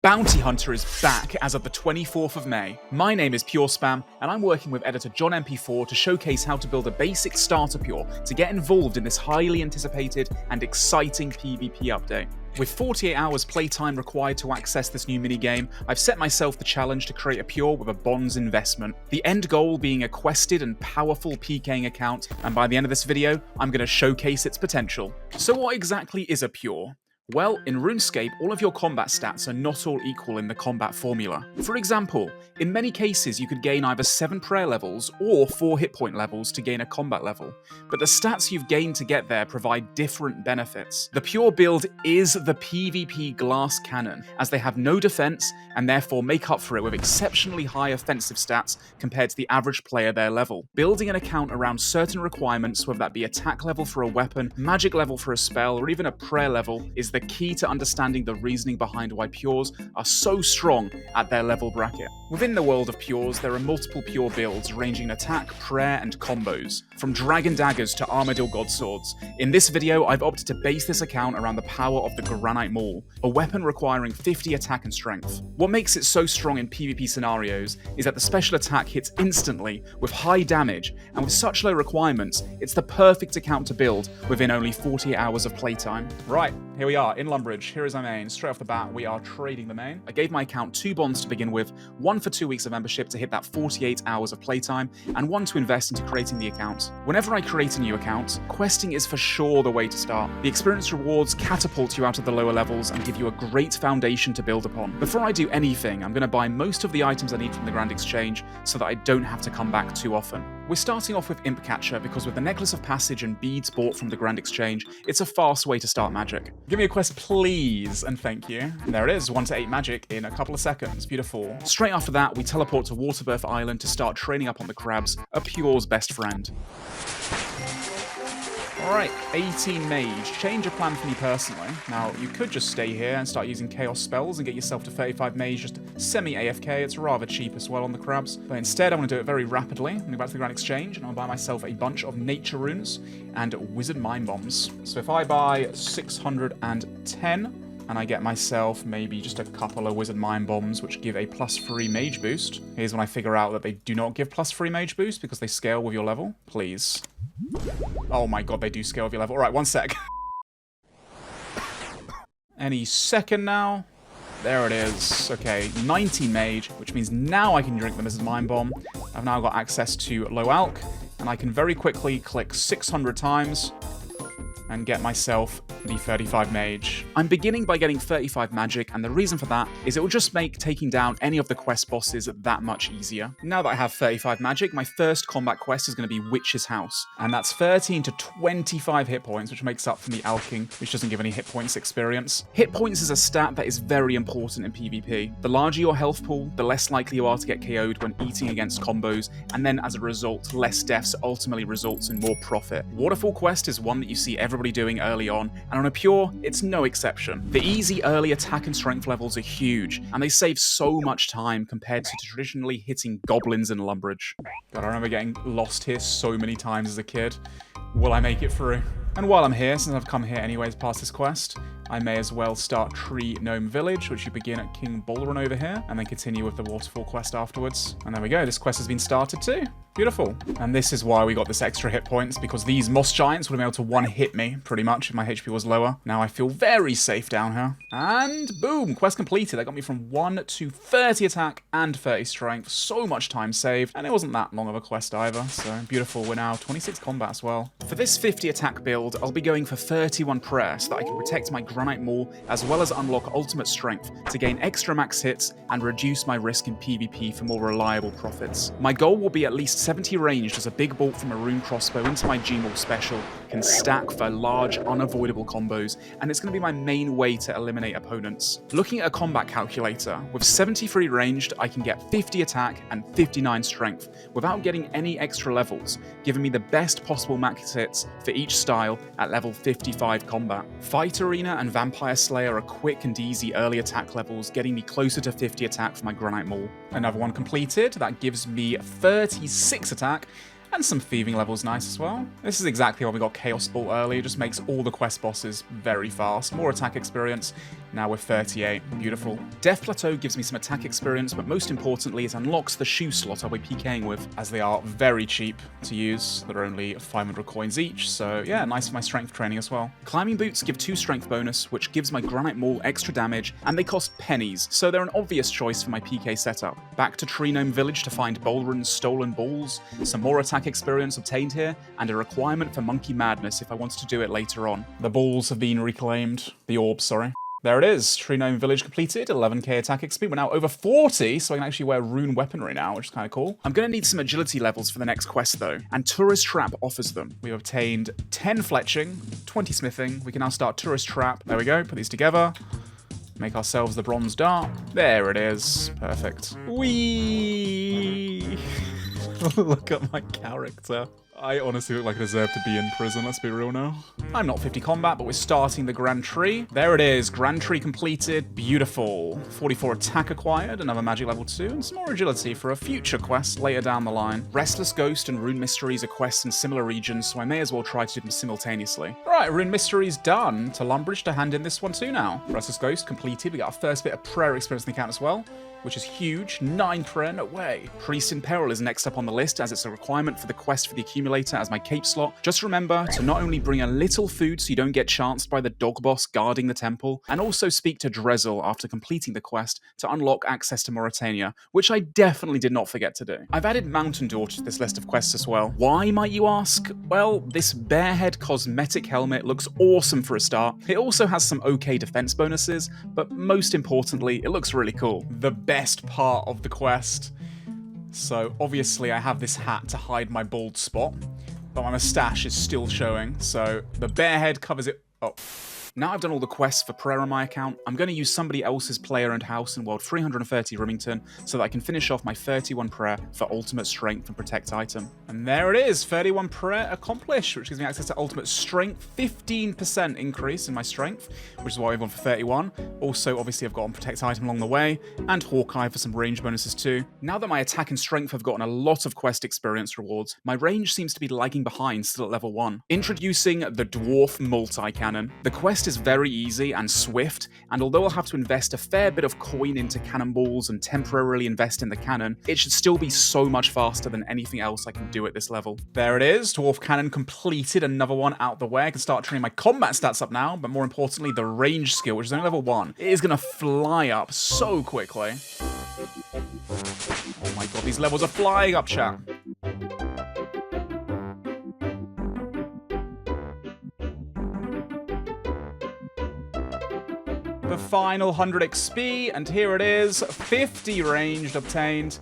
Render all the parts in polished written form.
Bounty Hunter is back as of the 24th of May. My name is PureSpam, and I'm working with editor John MP4 to showcase how to build a basic starter Pure to get involved in this highly anticipated and exciting PvP update. With 48 hours playtime required to access this new minigame, I've set myself the challenge to create a Pure with a bonds investment. The end goal being a quested and powerful PKing account, and by the end of this video, I'm going to showcase its potential. So what exactly is a Pure? Well, in RuneScape, all of your combat stats are not all equal in the combat formula. For example, in many cases you could gain either 7 prayer levels or 4 hit point levels to gain a combat level, but the stats you've gained to get there provide different benefits. The Pure build is the PvP glass cannon, as they have no defense and therefore make up for it with exceptionally high offensive stats compared to the average player their level. Building an account around certain requirements, whether that be attack level for a weapon, magic level for a spell, or even a prayer level, is the key to understanding the reasoning behind why Pures are so strong at their level bracket. Within the world of Pures, there are multiple Pure builds ranging in attack, prayer, and combos, from Dragon Daggers to Armadillo Godswords. In this video, I've opted to base this account around the power of the Granite Maul, a weapon requiring 50 attack and strength. What makes it so strong in PvP scenarios is that the special attack hits instantly with high damage, and with such low requirements, it's the perfect account to build within only 48 hours of playtime. Right, here we are in Lumbridge. Here is our main. Straight off the bat, we are trading the main. I gave my account 2 bonds to begin with, 1 for 2 weeks of membership to hit that 48 hours of playtime, and 1 to invest into creating the account. Whenever I create a new account, questing is for sure the way to start. The experience rewards catapult you out of the lower levels and give you a great foundation to build upon. Before I do anything, I'm going to buy most of the items I need from the Grand Exchange so that I don't have to come back too often. We're starting off with Imp Catcher because with the Necklace of Passage and beads bought from the Grand Exchange, it's a fast way to start magic. Give me a quest, please, and thank you. And there it is, 1 to 8 magic in a couple of seconds. Beautiful. Straight after that, we teleport to Waterbirth Island to start training up on the crabs, a Pure's best friend. Alright, 18 mage. Change of plan for me personally. Now, you could just stay here and start using chaos spells and get yourself to 35 mage, just semi-AFK. It's rather cheap as well on the crabs. But instead, I'm going to do it very rapidly. I'm going to go back to the Grand Exchange and I'll buy myself a bunch of nature runes and wizard mind bombs. So if I buy 610, and I get myself maybe just a couple of wizard mind bombs, which give a +3 mage boost. Here's when I figure out that they do not give +3 mage boost because they scale with your level. Please. Oh my god, they do scale with your level. Alright, 1 sec. Any second now. There it is. Okay, 19 mage, which means now I can drink them as a mind bomb. I've now got access to low alch, and I can very quickly click 600 times and get myself the 35 mage. I'm beginning by getting 35 magic, and the reason for that is it will just make taking down any of the quest bosses that much easier. Now that I have 35 magic, my first combat quest is going to be Witch's House, and that's 13 to 25 hit points, which makes up for the alching, which doesn't give any hit points experience. Hit points is a stat that is very important in PvP. The larger your health pool, the less likely you are to get KO'd when eating against combos, and then as a result, less deaths ultimately results in more profit. Waterfall Quest is one that you see everybody doing early on, and on a Pure, it's no exception. The easy early attack and strength levels are huge, and they save so much time compared to traditionally hitting goblins in Lumbridge. God, I remember getting lost here so many times as a kid. Will I make it through? And while I'm here, since I've come here anyways past this quest, I may as well start Tree Gnome Village, which you begin at King Bullrun over here, and then continue with the Waterfall Quest afterwards. And there we go, this quest has been started too. Beautiful. And this is why we got this extra hit points, because these Moss Giants would have been able to one-hit me, pretty much, if my HP was lower. Now I feel very safe down here. And boom, quest completed. That got me from 1 to 30 attack and 30 strength. So much time saved, and it wasn't that long of a quest either, so beautiful. We're now 26 combat as well. For this 50 attack build, I'll be going for 31 prayer so that I can protect my Granite Maul, as well as unlock ultimate strength to gain extra max hits and reduce my risk in PvP for more reliable profits. My goal will be at least 70 ranged, as a big bolt from a rune crossbow into my G-Maul special can stack for large, unavoidable combos, and it's going to be my main way to eliminate opponents. Looking at a combat calculator, with 73 ranged, I can get 50 attack and 59 strength without getting any extra levels, giving me the best possible max hits for each style at level 55 combat. Fight Arena and Vampire Slayer are quick and easy early attack levels, getting me closer to 50 attack for my Granite Maul. Another one completed, that gives me 36 attack, and And some thieving levels nice as well. This is exactly why we got Chaos Ball early. It just makes all the quest bosses very fast. More attack experience. Now we're 38. Beautiful. Death Plateau gives me some attack experience, but most importantly, it unlocks the shoe slot I'll be PKing with, as they are very cheap to use. They're only 500 coins each, so yeah, nice for my strength training as well. Climbing boots give 2 strength bonus, which gives my Granite Maul extra damage, and they cost pennies, so they're an obvious choice for my PK setup. Back to Tree Gnome Village to find Bolren's stolen balls, some more attack experience obtained here, and a requirement for Monkey Madness if I wanted to do it later on. The balls have been reclaimed. The orbs, sorry. There it is, Tree Gnome Village completed, 11k attack XP. We're now over 40, so I can actually wear rune weaponry now, which is kind of cool. I'm going to need some agility levels for the next quest though, and Tourist Trap offers them. We've obtained 10 fletching, 20 smithing. We can now start Tourist Trap. There we go, put these together. Make ourselves the bronze dart. There it is, perfect. Whee! Look at my character. I honestly look like I deserve to be in prison, let's be real now. I'm not 50 combat, but we're starting the Grand Tree. There it is, Grand Tree completed. Beautiful. 44 attack acquired, another magic level 2, and some more agility for a future quest later down the line. Restless Ghost and Rune Mysteries are quests in similar regions, so I may as well try to do them simultaneously. Alright, Rune Mysteries done. To Lumbridge to hand in this one too now. Restless Ghost completed. We got our first bit of prayer experience in the account as well, which is huge. 9 prayer, no way. Priest in Peril is next up on the list, as it's a requirement for the quest for the accumulator as my cape slot. Just remember to not only bring a little food so you don't get chanced by the dog boss guarding the temple, and also speak to Drezel after completing the quest to unlock access to Mauritania, which I definitely did not forget to do. I've added Mountain Daughter to this list of quests as well. Why, might you ask? Well, this Bearhead cosmetic helmet looks awesome for a start. It also has some okay defense bonuses, but most importantly, it looks really cool. The best part of the quest. So obviously I have this hat to hide my bald spot, but my mustache is still showing, so the bear head covers it. Oh. Now I've done all the quests for prayer on my account, I'm going to use somebody else's player-owned house in World 330 Remington so that I can finish off my 31 prayer for ultimate strength and protect item. And there it is, 31 prayer accomplished, which gives me access to ultimate strength, 15% increase in my strength, which is why I've gone for 31. Also, obviously, I've got on protect item along the way, and Hawkeye for some range bonuses too. Now that my attack and strength have gotten a lot of quest experience rewards, my range seems to be lagging behind still at level 1. Introducing the Dwarf Multi-Cannon. The quest is very easy and swift, and although I'll have to invest a fair bit of coin into cannonballs and temporarily invest in the cannon, it should still be so much faster than anything else I can do at this level. There it is, Dwarf Cannon completed, another one out the way. I can start training my combat stats up now, but more importantly, the range skill, which is only level 1. It is going to fly up so quickly. Oh my god, these levels are flying up, chat. The final 100 XP, and here it is, 50 ranged obtained.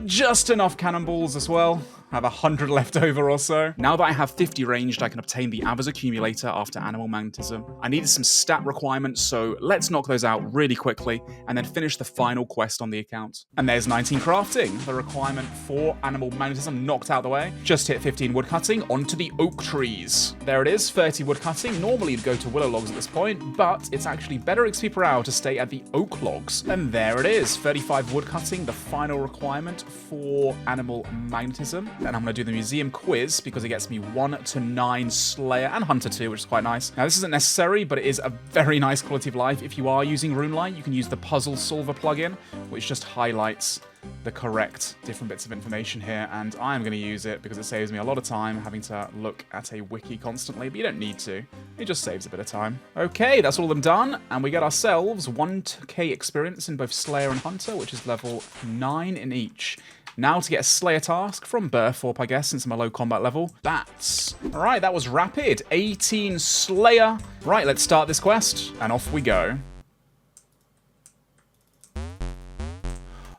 Just enough cannonballs as well. I have 100 left over or so. Now that I have 50 ranged, I can obtain the Avers accumulator after animal magnetism. I needed some stat requirements, so let's knock those out really quickly and then finish the final quest on the account. And there's 19 crafting. The requirement for animal magnetism knocked out the way. Just hit 15 woodcutting onto the oak trees. There it is, 30 woodcutting. Normally you'd go to willow logs at this point, but it's actually better XP per hour to stay at the oak logs. And there it is, 35 woodcutting, the final requirement for animal magnetism. Then I'm going to do the museum quiz because it gets me 1 to 9 Slayer and Hunter 2, which is quite nice. Now, this isn't necessary, but it is a very nice quality of life. If you are using RuneLight, you can use the Puzzle Solver plugin, which just highlights the correct different bits of information here, and I'm going to use it because it saves me a lot of time having to look at a wiki constantly, but you don't need to. It just saves a bit of time. Okay, that's all of them done, and we get ourselves 1k experience in both Slayer and Hunter, which is level 9 in each. Now to get a Slayer task from Burthorpe, I guess, since I'm a low combat level. Bats. Alright, that was rapid. 18 Slayer. Right, let's start this quest, and off we go.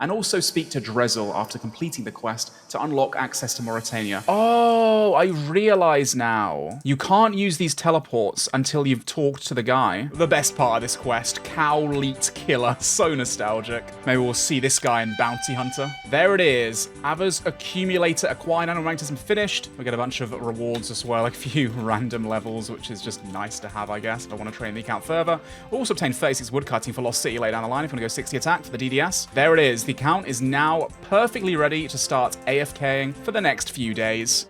And also speak to Drezel after completing the quest to unlock access to Mauritania. Oh, I realize now. You can't use these teleports until you've talked to the guy. The best part of this quest, Cowleat Killer. So nostalgic. Maybe we'll see this guy in Bounty Hunter. There it is. Avers Accumulator acquired, animal magnetism finished. We get a bunch of rewards as well, a few random levels, which is just nice to have, I guess, if I want to train the account further. Also obtain 36 woodcutting for Lost City later down the line if you want to go 60 attack for the DDS. There it is. The account is now perfectly ready to start AFKing for the next few days.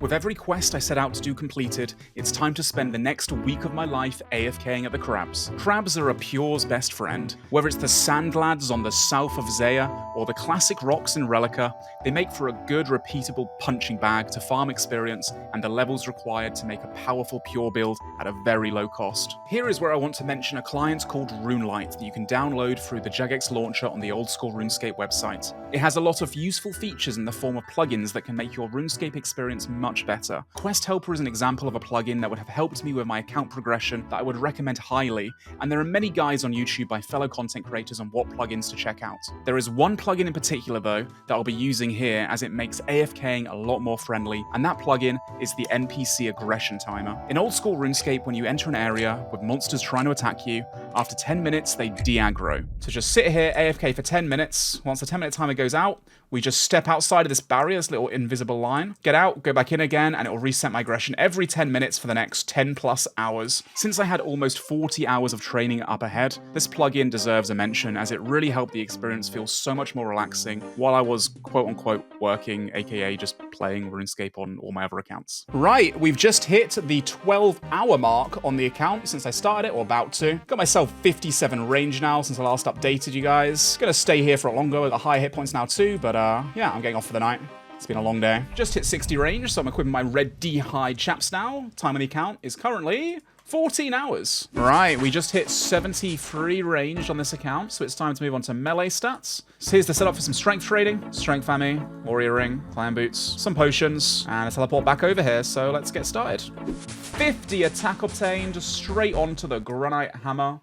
With every quest I set out to do completed, it's time to spend the next week of my life AFKing at the crabs. Crabs are a Pure's best friend. Whether it's the sand lads on the south of Zaya, or the classic rocks in Relica, they make for a good, repeatable punching bag to farm experience and the levels required to make a powerful Pure build at a very low cost. Here is where I want to mention a client called RuneLite that you can download through the Jagex launcher on the Old School RuneScape website. It has a lot of useful features in the form of plugins that can make your RuneScape experience much better. Quest Helper is an example of a plugin that would have helped me with my account progression that I would recommend highly, and there are many guides on YouTube by fellow content creators on what plugins to check out. There is one plugin in particular though that I'll be using here as it makes AFKing a lot more friendly, and that plugin is the NPC aggression timer. In Old School RuneScape, when you enter an area with monsters trying to attack you, after 10 minutes they de-aggro. So just sit here AFK for 10 minutes. Once the 10-minute timer goes out, we just step outside of this barrier, this little invisible line, get out, go back in again, and it will reset my aggression every 10 minutes for the next 10 plus hours. Since I had almost 40 hours of training up ahead, this plugin deserves a mention as it really helped the experience feel so much more relaxing while I was quote-unquote working, aka just playing RuneScape on all my other accounts. Right, we've just hit the 12-hour mark on the account since I started it, or about to. Got myself 57 range now since I last updated you guys. Gonna stay here for a longer with the high hit points now too, but yeah, I'm getting off for the night. It's been a long day. Just hit 60 range, so I'm equipping my red D-hide chaps now. Time on the account is currently 14 hours. Right, we just hit 73 range on this account, so it's time to move on to melee stats. So here's the setup for some strength trading. Strength ammo, warrior ring, clan boots, some potions, and a teleport back over here, so let's get started. 50 attack obtained, straight on to the granite hammer.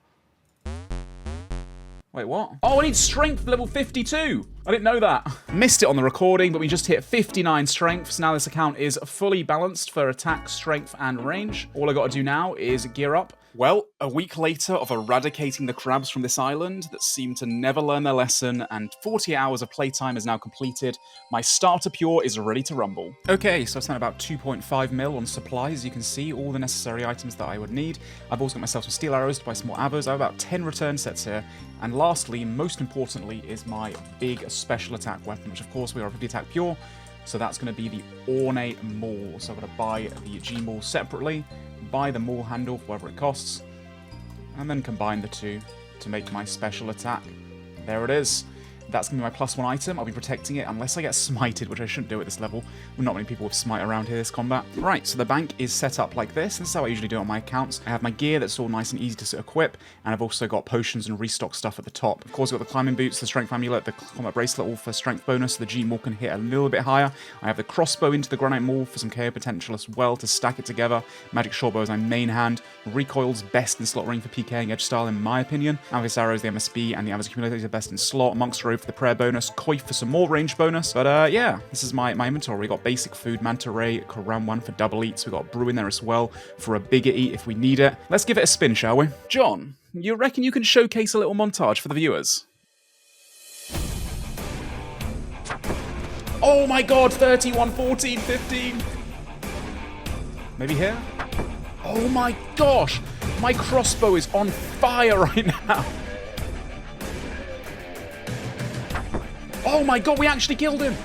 Wait, what? Oh, I need strength level 52. I didn't know that. Missed it on the recording, but we just hit 59 strength. So now this account is fully balanced for attack, strength, and range. All I gotta do now is gear up. Well, a week later of eradicating the crabs from this island that seemed to never learn their lesson, and 40 hours of playtime is now completed, my starter Pure is ready to rumble. Okay, so I spent about 2.5 mil on supplies. You can see all the necessary items that I would need. I've also got myself some steel arrows to buy some more avos. I have about 10 return sets here. And lastly, most importantly, is my big special attack weapon, which of course we are 50 attack Pure. So that's going to be the Ornate Maul. So I'm going to buy the G-Maul separately, buy the Maul handle for whatever it costs, and then combine the two to make my special attack. There it is. That's going to be my +1 item. I'll be protecting it unless I get smited, which I shouldn't do at this level. Not many people with smite around here this combat. Right, so the bank is set up like this. This is how I usually do it on my accounts. I have my gear that's all nice and easy to equip, and I've also got potions and restock stuff at the top. Of course, I've got the climbing boots, the strength amulet, the combat bracelet, all for strength bonus. The G-Maul can hit a little bit higher. I have the crossbow into the granite maul for some KO potential as well to stack it together. Magic shortbow is my main hand. Recoil's best in slot ring for PKing edge style in my opinion. Amethyst arrows, the MSB, and the Amethyst accumulator are best in slot. Monk's robe for the prayer bonus. Koi for some more range bonus. But yeah, this is my inventory. We got basic food, manta ray, Koran 1 for double eats. We got brew in there as well for a bigger eat if we need it. Let's give it a spin, shall we? John, you reckon you can showcase a little montage for the viewers? Oh my god, 31, 14, 15. Maybe here? Oh my gosh, my crossbow is on fire right now. Oh my god, we actually killed him!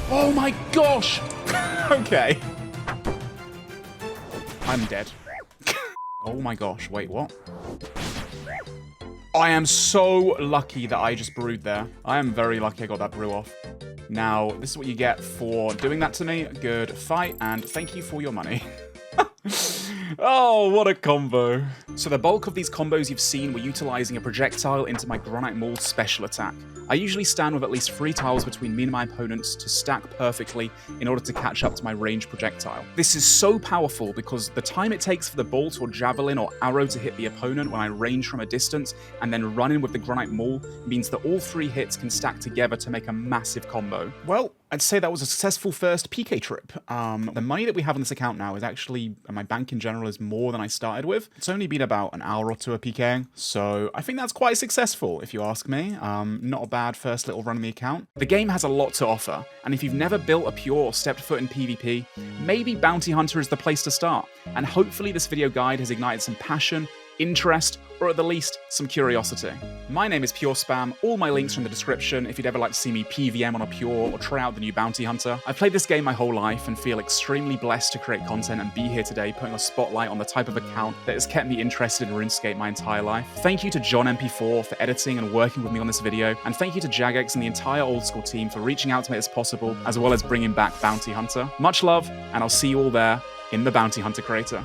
Oh my gosh! Okay. I'm dead. Oh my gosh, wait, what? I am so lucky that I just brewed there. I am very lucky I got that brew off. Now, this is what you get for doing that to me. Good fight, and thank you for your money. Oh, what a combo. So the bulk of these combos you've seen were utilizing a projectile into my Granite Maul's special attack. I usually stand with at least 3 tiles between me and my opponents to stack perfectly in order to catch up to my ranged projectile. This is so powerful because the time it takes for the bolt or javelin or arrow to hit the opponent when I range from a distance and then run in with the Granite Maul means that all 3 hits can stack together to make a massive combo. Well, I'd say that was a successful first PK trip. The money that we have on this account now is actually, and my bank in general, is more than I started with. It's only been about an hour or 2 of PKing, so I think that's quite successful, if you ask me. Not a bad first little run on the account. The game has a lot to offer, and if you've never built a Pure or stepped foot in PvP, maybe Bounty Hunter is the place to start. And hopefully this video guide has ignited some passion, interest, or at the least, some curiosity. My name is PureSpam, all my links are in the description if you'd ever like to see me PVM on a Pure or try out the new Bounty Hunter. I've played this game my whole life and feel extremely blessed to create content and be here today putting a spotlight on the type of account that has kept me interested in RuneScape my entire life. Thank you to John MP4 for editing and working with me on this video, and thank you to Jagex and the entire Old School team for reaching out to make this possible, as well as bringing back Bounty Hunter. Much love, and I'll see you all there in the Bounty Hunter crater.